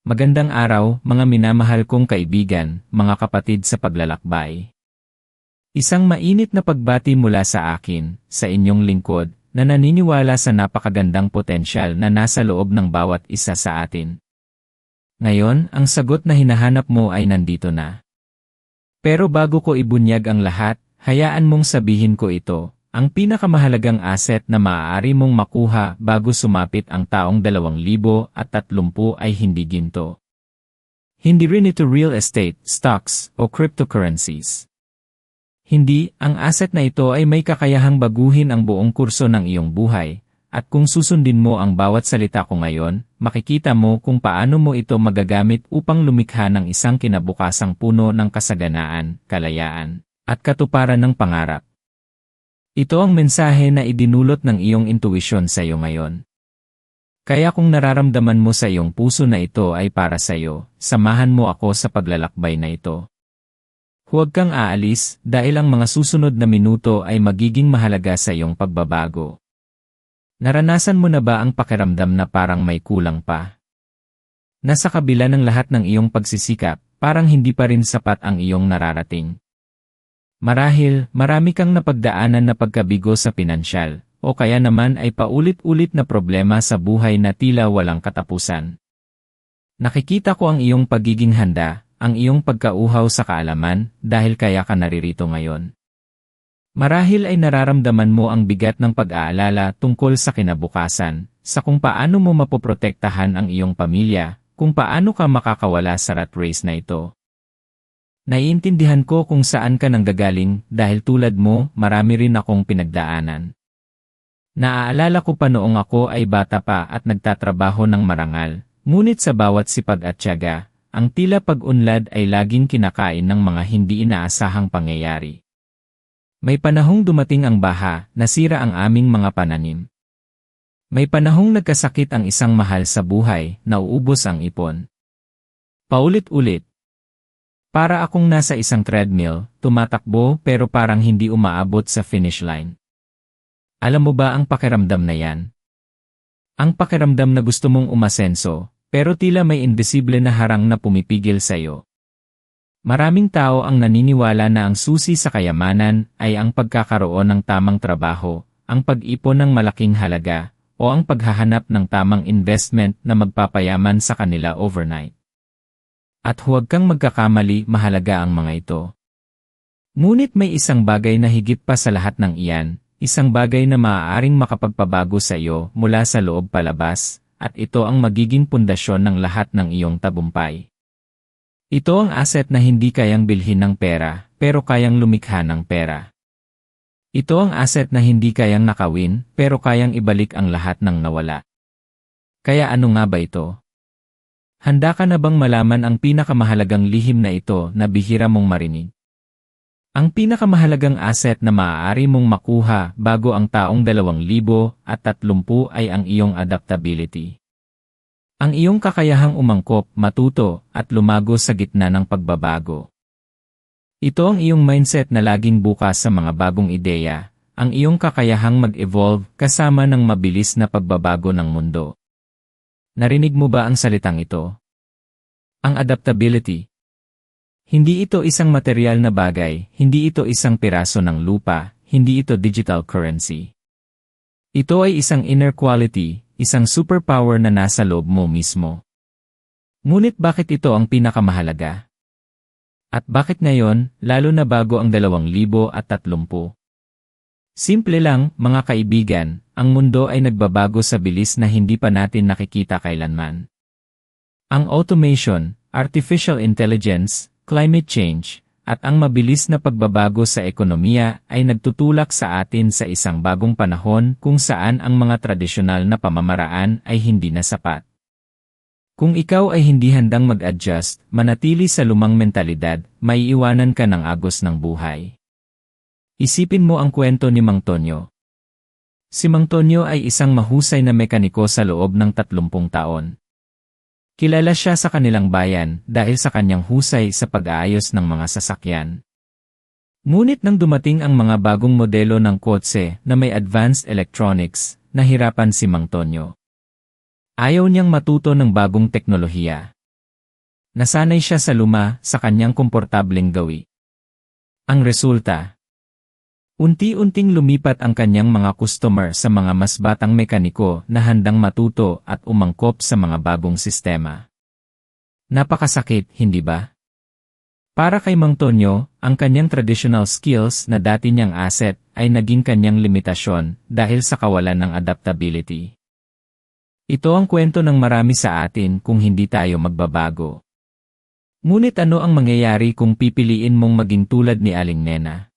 Magandang araw, mga minamahal kong kaibigan, mga kapatid sa paglalakbay. Isang mainit na pagbati mula sa akin, sa inyong lingkod, na naniniwala sa napakagandang potensyal na nasa loob ng bawat isa sa atin. Ngayon, ang sagot na hinahanap mo ay nandito na. Pero bago ko ibunyag ang lahat, hayaan mong sabihin ko ito. Ang pinakamahalagang asset na maaari mong makuha bago sumapit ang taong 2030 ay hindi ginto. Hindi rin ito real estate, stocks, o cryptocurrencies. Hindi, ang asset na ito ay may kakayahang baguhin ang buong kurso ng iyong buhay, at kung susundin mo ang bawat salita ko ngayon, makikita mo kung paano mo ito magagamit upang lumikha ng isang kinabukasang puno ng kasaganaan, kalayaan, at katuparan ng pangarap. Ito ang mensahe na idinulot ng iyong intuwisyon sa iyo ngayon. Kaya kung nararamdaman mo sa iyong puso na ito ay para sa iyo, samahan mo ako sa paglalakbay na ito. Huwag kang aalis dahil ang mga susunod na minuto ay magiging mahalaga sa iyong pagbabago. Naranasan mo na ba ang pakiramdam na parang may kulang pa? Nasa kabila ng lahat ng iyong pagsisikap, parang hindi pa rin sapat ang iyong nararating. Marahil, marami kang napagdaanan na pagkabigo sa pinansyal, o kaya naman ay paulit-ulit na problema sa buhay na tila walang katapusan. Nakikita ko ang iyong pagiging handa, ang iyong pagkauhaw sa kaalaman, dahil kaya ka naririto ngayon. Marahil ay nararamdaman mo ang bigat ng pag-aalala tungkol sa kinabukasan, sa kung paano mo mapoprotektahan ang iyong pamilya, kung paano ka makakawala sa rat race na ito. Naiintindihan ko kung saan ka nanggagaling dahil tulad mo, marami rin akong pinagdaanan. Naaalala ko pa noong ako ay bata pa at nagtatrabaho ng marangal, ngunit sa bawat sipag at tiyaga, ang tila pag-unlad ay laging kinakain ng mga hindi inaasahang pangyayari. May panahong dumating ang baha, nasira ang aming mga pananim. May panahong nagkasakit ang isang mahal sa buhay, nauubos ang ipon. Paulit-ulit. Para akong nasa isang treadmill, tumatakbo pero parang hindi umaabot sa finish line. Alam mo ba ang pakiramdam na yan? Ang pakiramdam na gusto mong umasenso, pero tila may invisible na harang na pumipigil sa'yo. Maraming tao ang naniniwala na ang susi sa kayamanan ay ang pagkakaroon ng tamang trabaho, ang pag-ipon ng malaking halaga, o ang paghahanap ng tamang investment na magpapayaman sa kanila overnight. At huwag kang magkakamali, mahalaga ang mga ito. Ngunit may isang bagay na higit pa sa lahat ng iyan, isang bagay na maaaring makapagpabago sa iyo mula sa loob palabas, at ito ang magiging pundasyon ng lahat ng iyong tagumpay. Ito ang asset na hindi kayang bilhin ng pera, pero kayang lumikha ng pera. Ito ang asset na hindi kayang nakawin, pero kayang ibalik ang lahat ng nawala. Kaya ano nga ba ito? Handa ka na bang malaman ang pinakamahalagang lihim na ito na bihira mong marinig? Ang pinakamahalagang asset na maaari mong makuha bago ang taong 2030 ay ang iyong adaptability. Ang iyong kakayahang umangkop, matuto, at lumago sa gitna ng pagbabago. Ito ang iyong mindset na laging bukas sa mga bagong ideya, ang iyong kakayahang mag-evolve kasama ng mabilis na pagbabago ng mundo. Narinig mo ba ang salitang ito? Ang adaptability. Hindi ito isang material na bagay, hindi ito isang piraso ng lupa, hindi ito digital currency. Ito ay isang inner quality, isang superpower na nasa loob mo mismo. Ngunit bakit ito ang pinakamahalaga? At bakit ngayon, lalo na bago ang 2030? Simple lang, mga kaibigan, ang mundo ay nagbabago sa bilis na hindi pa natin nakikita kailanman. Ang automation, artificial intelligence, climate change, at ang mabilis na pagbabago sa ekonomiya ay nagtutulak sa atin sa isang bagong panahon kung saan ang mga tradisyonal na pamamaraan ay hindi na sapat. Kung ikaw ay hindi handang mag-adjust, manatili sa lumang mentalidad, maiiwanan ka ng agos ng buhay. Isipin mo ang kwento ni Mang Tonyo. Si Mang Tonyo ay isang mahusay na mekaniko sa loob ng 30 taon. Kilala siya sa kanilang bayan dahil sa kanyang husay sa pag-aayos ng mga sasakyan. Ngunit nang dumating ang mga bagong modelo ng kotse na may advanced electronics, nahirapan si Mang Tonyo. Ayaw niyang matuto ng bagong teknolohiya. Nasanay siya sa sa kanyang komportableng gawi. Ang resulta, unti-unting lumipat ang kanyang mga customer sa mga mas batang mekaniko na handang matuto at umangkop sa mga bagong sistema. Napakasakit, hindi ba? Para kay Mang Tonyo, ang kanyang traditional skills na dati niyang asset ay naging kanyang limitasyon dahil sa kawalan ng adaptability. Ito ang kwento ng marami sa atin kung hindi tayo magbabago. Ngunit ano ang mangyayari kung pipiliin mong maging tulad ni Aling Nena?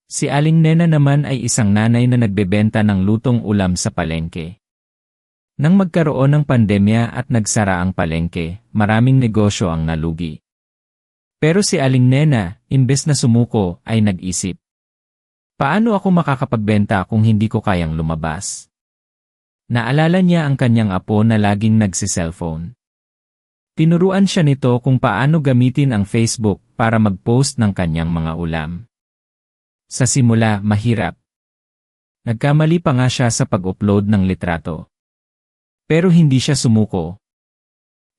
Si Aling Nena naman ay isang nanay na nagbebenta ng lutong ulam sa palengke. Nang magkaroon ng pandemya at nagsara ang palengke, maraming negosyo ang nalugi. Pero si Aling Nena, imbes na sumuko, ay nag-isip. Paano ako makakapagbenta kung hindi ko kayang lumabas? Naalala niya ang kanyang apo na laging nagsi-cellphone. Tinuruan siya nito kung paano gamitin ang Facebook para mag-post ng kanyang mga ulam. Sa simula, mahirap. Nagkamali pa nga siya sa pag-upload ng litrato. Pero hindi siya sumuko.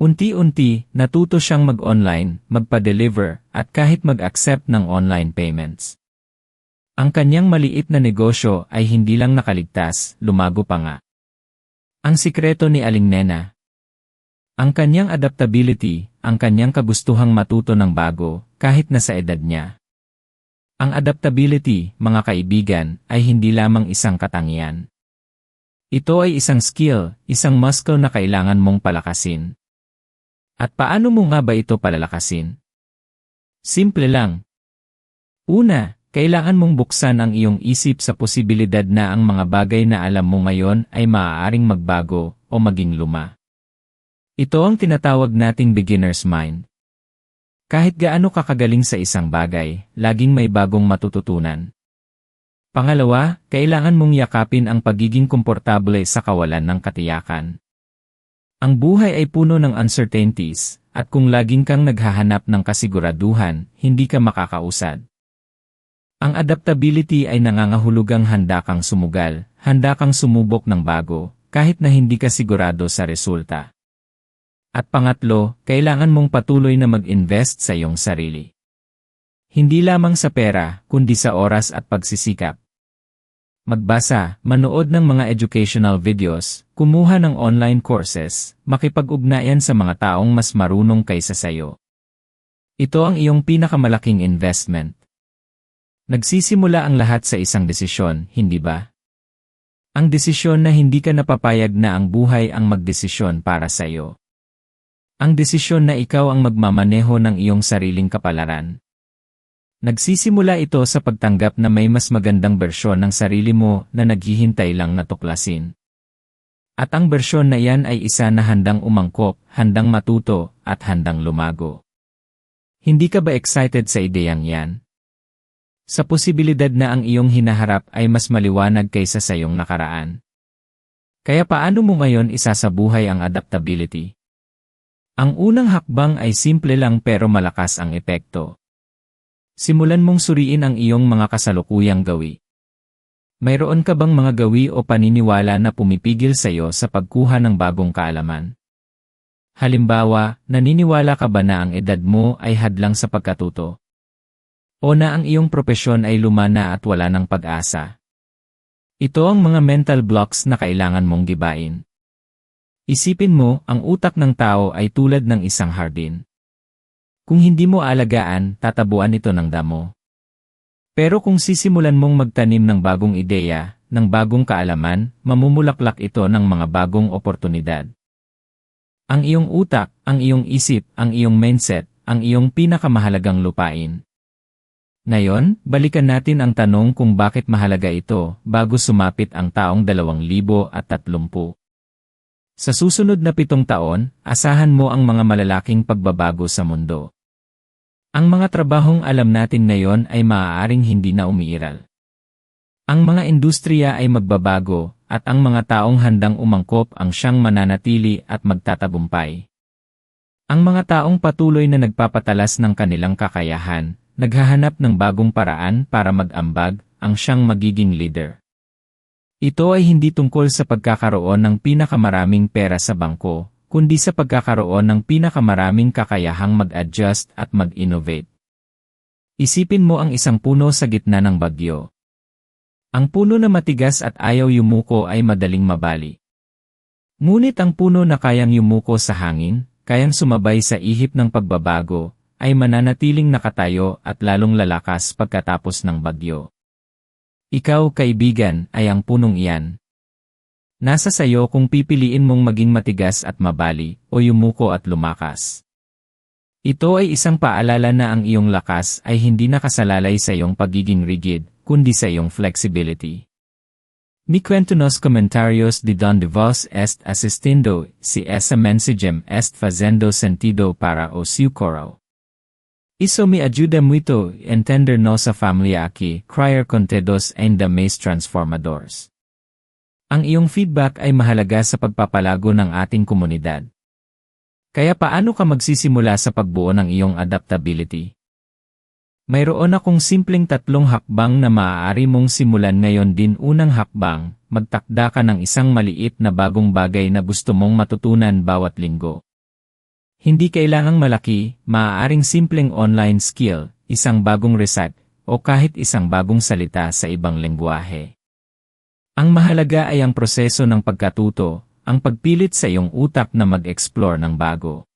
Unti-unti, natuto siyang mag-online, magpa-deliver, at kahit mag-accept ng online payments. Ang kanyang maliit na negosyo ay hindi lang nakaligtas, lumago pa nga. Ang sikreto ni Aling Nena. Ang kanyang adaptability, ang kanyang kagustuhang matuto ng bago, kahit nasa edad niya. Ang adaptability, mga kaibigan, ay hindi lamang isang katangian. Ito ay isang skill, isang muscle na kailangan mong palakasin. At paano mo nga ba ito palalakasin? Simple lang. Una, kailangan mong buksan ang iyong isip sa posibilidad na ang mga bagay na alam mo ngayon ay maaaring magbago o maging luma. Ito ang tinatawag nating beginner's mind. Kahit gaano kakagaling sa isang bagay, laging may bagong matututunan. Pangalawa, kailangan mong yakapin ang pagiging komportable sa kawalan ng katiyakan. Ang buhay ay puno ng uncertainties, at kung laging kang naghahanap ng kasiguraduhan, hindi ka makakausad. Ang adaptability ay nangangahulugang handa kang sumugal, handa kang sumubok ng bago, kahit na hindi ka sigurado sa resulta. At pangatlo, kailangan mong patuloy na mag-invest sa iyong sarili. Hindi lamang sa pera, kundi sa oras at pagsisikap. Magbasa, manood ng mga educational videos, kumuha ng online courses, makipag-ugnayan sa mga taong mas marunong kaysa sayo. Ito ang iyong pinakamalaking investment. Nagsisimula ang lahat sa isang desisyon, hindi ba? Ang desisyon na hindi ka napapayag na ang buhay ang magdesisyon para sa iyo. Ang desisyon na ikaw ang magmamaneho ng iyong sariling kapalaran. Nagsisimula ito sa pagtanggap na may mas magandang bersyon ng sarili mo na naghihintay lang na tuklasin. At ang bersyon na iyan ay isa na handang umangkop, handang matuto, at handang lumago. Hindi ka ba excited sa ideyang yan? Sa posibilidad na ang iyong hinaharap ay mas maliwanag kaysa sa iyong nakaraan. Kaya paano mo ngayon isasabuhay ang adaptability? Ang unang hakbang ay simple lang pero malakas ang epekto. Simulan mong suriin ang iyong mga kasalukuyang gawi. Mayroon ka bang mga gawi o paniniwala na pumipigil sa iyo sa pagkuha ng bagong kaalaman? Halimbawa, naniniwala ka ba na ang edad mo ay hadlang sa pagkatuto? O na ang iyong propesyon ay luma na at wala ng pag-asa? Ito ang mga mental blocks na kailangan mong gibain. Isipin mo, ang utak ng tao ay tulad ng isang hardin. Kung hindi mo alagaan, tatabuan ito ng damo. Pero kung sisimulan mong magtanim ng bagong ideya, ng bagong kaalaman, mamumulaklak ito ng mga bagong oportunidad. Ang iyong utak, ang iyong isip, ang iyong mindset, ang iyong pinakamahalagang lupain. Ngayon, balikan natin ang tanong kung bakit mahalaga ito bago sumapit ang taong 2030. Sa susunod na 7 taon, asahan mo ang mga malalaking pagbabago sa mundo. Ang mga trabahong alam natin ngayon ay maaaring hindi na umiiral. Ang mga industriya ay magbabago, at ang mga taong handang umangkop ang siyang mananatili at magtatagumpay. Ang mga taong patuloy na nagpapatalas ng kanilang kakayahan, naghahanap ng bagong paraan para mag-ambag, ang siyang magiging leader. Ito ay hindi tungkol sa pagkakaroon ng pinakamaraming pera sa bangko, kundi sa pagkakaroon ng pinakamaraming kakayahang mag-adjust at mag-innovate. Isipin mo ang isang puno sa gitna ng bagyo. Ang puno na matigas at ayaw yumuko ay madaling mabali. Ngunit ang puno na kayang yumuko sa hangin, kayang sumabay sa ihip ng pagbabago, ay mananatiling nakatayo at lalong lalakas pagkatapos ng bagyo. Ikaw, kaibigan, ay ang punong iyan. Nasa sayo kung pipiliin mong maging matigas at mabali, o yumuko at lumakas. Ito ay isang paalala na ang iyong lakas ay hindi nakasalalay sa iyong pagiging rigid, kundi sa iyong flexibility. Mi cuento nos comentarios de donde vos est asistindo, si esa mensagem est fazendo sentido para o seu coro. Isso me ayuda muito entender nossa familia aquí, criar contedos ainda mais transformadores. Ang iyong feedback ay mahalaga sa pagpapalago ng ating komunidad. Kaya paano ka magsisimula sa pagbuo ng iyong adaptability? Mayroon akong simpleng 3 hakbang na maaari mong simulan ngayon din. Unang hakbang, magtakda ka ng isang maliit na bagong bagay na gusto mong matutunan bawat linggo. Hindi kailangang malaki, maaaring simpleng online skill, isang bagong recipe, o kahit isang bagong salita sa ibang lengguwahe. Ang mahalaga ay ang proseso ng pagkatuto, ang pagpilit sa iyong utak na mag-explore ng bago.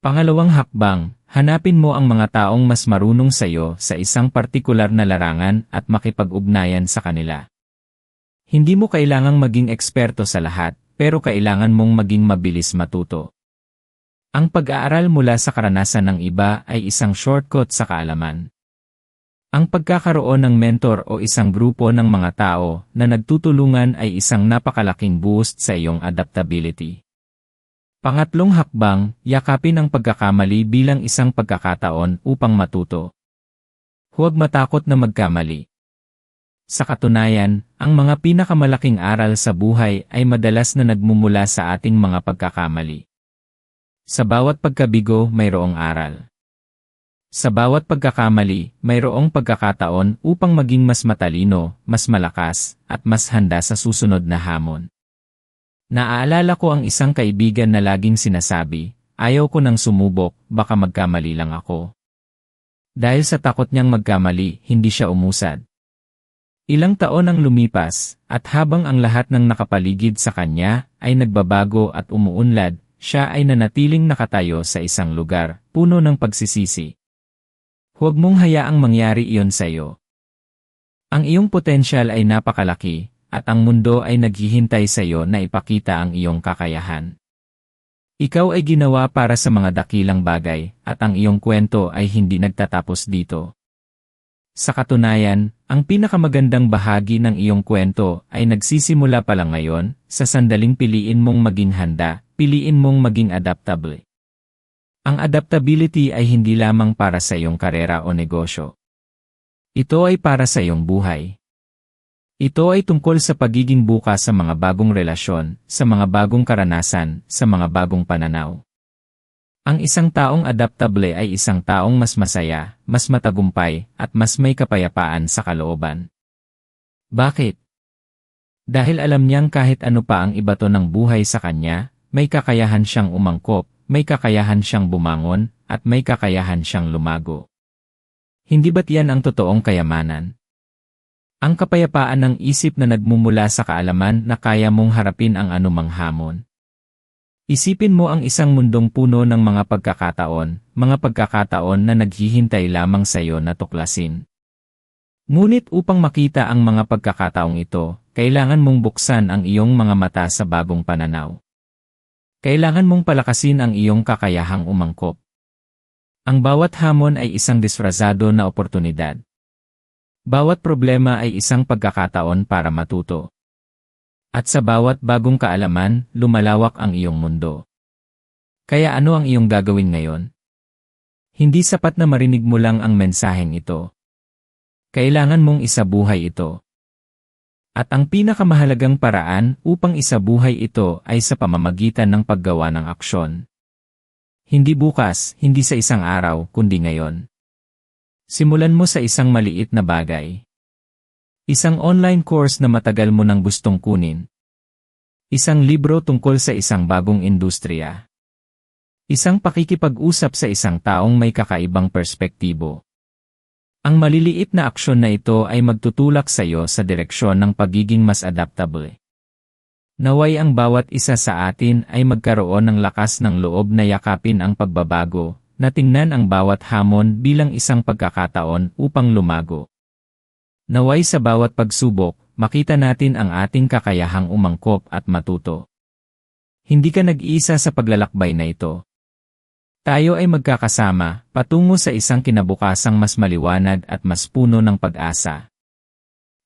Pangalawang hakbang, hanapin mo ang mga taong mas marunong sa iyo sa isang partikular na larangan at makipag-ugnayan sa kanila. Hindi mo kailangang maging eksperto sa lahat, pero kailangan mong maging mabilis matuto. Ang pag-aaral mula sa karanasan ng iba ay isang shortcut sa kaalaman. Ang pagkakaroon ng mentor o isang grupo ng mga tao na nagtutulungan ay isang napakalaking boost sa iyong adaptability. Pangatlong hakbang, yakapin ang pagkakamali bilang isang pagkakataon upang matuto. Huwag matakot na magkamali. Sa katunayan, ang mga pinakamalaking aral sa buhay ay madalas na nagmumula sa ating mga pagkakamali. Sa bawat pagkabigo, mayroong aral. Sa bawat pagkakamali, mayroong pagkakataon upang maging mas matalino, mas malakas, at mas handa sa susunod na hamon. Naaalala ko ang isang kaibigan na laging sinasabi, ayaw ko nang sumubok, baka magkamali lang ako. Dahil sa takot niyang magkamali, hindi siya umusad. Ilang taon ang lumipas, at habang ang lahat ng nakapaligid sa kanya ay nagbabago at umuunlad, siya ay nanatiling nakatayo sa isang lugar, puno ng pagsisisi. Huwag mong hayaang mangyari iyon sa iyo. Ang iyong potensyal ay napakalaki, at ang mundo ay naghihintay sa iyo na ipakita ang iyong kakayahan. Ikaw ay ginawa para sa mga dakilang bagay, at ang iyong kwento ay hindi nagtatapos dito. Sa katunayan, ang pinakamagandang bahagi ng iyong kwento ay nagsisimula pa lang ngayon, sa sandaling piliin mong maging handa, piliin mong maging adaptable. Ang adaptability ay hindi lamang para sa iyong karera o negosyo. Ito ay para sa iyong buhay. Ito ay tungkol sa pagiging bukas sa mga bagong relasyon, sa mga bagong karanasan, sa mga bagong pananaw. Ang isang taong adaptable ay isang taong mas masaya, mas matagumpay, at mas may kapayapaan sa kalooban. Bakit? Dahil alam niyang kahit ano pa ang ibato ng buhay sa kanya, may kakayahan siyang umangkop, may kakayahan siyang bumangon, at may kakayahan siyang lumago. Hindi ba't yan ang totoong kayamanan? Ang kapayapaan ng isip na nagmumula sa kaalaman na kaya mong harapin ang anumang hamon. Isipin mo ang isang mundong puno ng mga pagkakataon na naghihintay lamang sa iyo na tuklasin. Ngunit upang makita ang mga pagkakataong ito, kailangan mong buksan ang iyong mga mata sa bagong pananaw. Kailangan mong palakasin ang iyong kakayahang umangkop. Ang bawat hamon ay isang disfrazado na oportunidad. Bawat problema ay isang pagkakataon para matuto. At sa bawat bagong kaalaman, lumalawak ang iyong mundo. Kaya ano ang iyong gagawin ngayon? Hindi sapat na marinig mo lang ang mensaheng ito. Kailangan mong isabuhay ito. At ang pinakamahalagang paraan upang isabuhay ito ay sa pamamagitan ng paggawa ng aksyon. Hindi bukas, hindi sa isang araw, kundi ngayon. Simulan mo sa isang maliit na bagay. Isang online course na matagal mo nang gustong kunin. Isang libro tungkol sa isang bagong industriya. Isang pakikipag-usap sa isang taong may kakaibang perspektibo. Ang maliliit na aksyon na ito ay magtutulak sa iyo sa direksyon ng pagiging mas adaptable. Naway ang bawat isa sa atin ay magkaroon ng lakas ng loob na yakapin ang pagbabago, na tingnan ang bawat hamon bilang isang pagkakataon upang lumago. Naway sa bawat pagsubok, makita natin ang ating kakayahang umangkop at matuto. Hindi ka nag-iisa sa paglalakbay na ito. Tayo ay magkakasama, patungo sa isang kinabukasang mas maliwanag at mas puno ng pag-asa.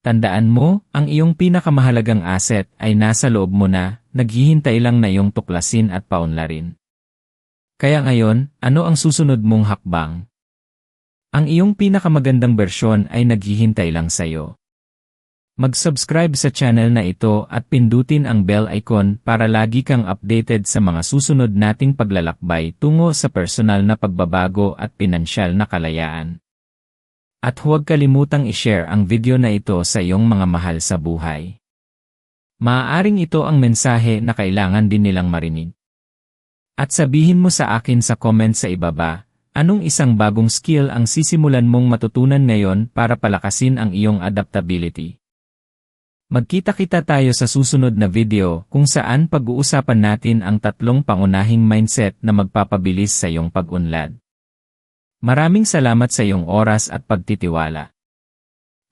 Tandaan mo, ang iyong pinakamahalagang asset ay nasa loob mo na, naghihintay lang na iyong tuklasin at paunlarin. Kaya ngayon, ano ang susunod mong hakbang? Ang iyong pinakamagandang bersyon ay naghihintay lang sa iyo. Mag-subscribe sa channel na ito at pindutin ang bell icon para lagi kang updated sa mga susunod nating paglalakbay tungo sa personal na pagbabago at pinansyal na kalayaan. At huwag kalimutang i-share ang video na ito sa iyong mga mahal sa buhay. Maaaring ito ang mensahe na kailangan din nilang marinig. At sabihin mo sa akin sa comment sa ibaba, anong isang bagong skill ang sisimulan mong matutunan ngayon para palakasin ang iyong adaptability? Magkita-kita tayo sa susunod na video kung saan pag-uusapan natin ang 3 pangunahing mindset na magpapabilis sa iyong pag-unlad. Maraming salamat sa iyong oras at pagtitiwala.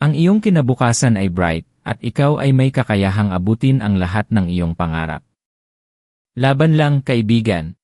Ang iyong kinabukasan ay bright at ikaw ay may kakayahang abutin ang lahat ng iyong pangarap. Laban lang, kaibigan.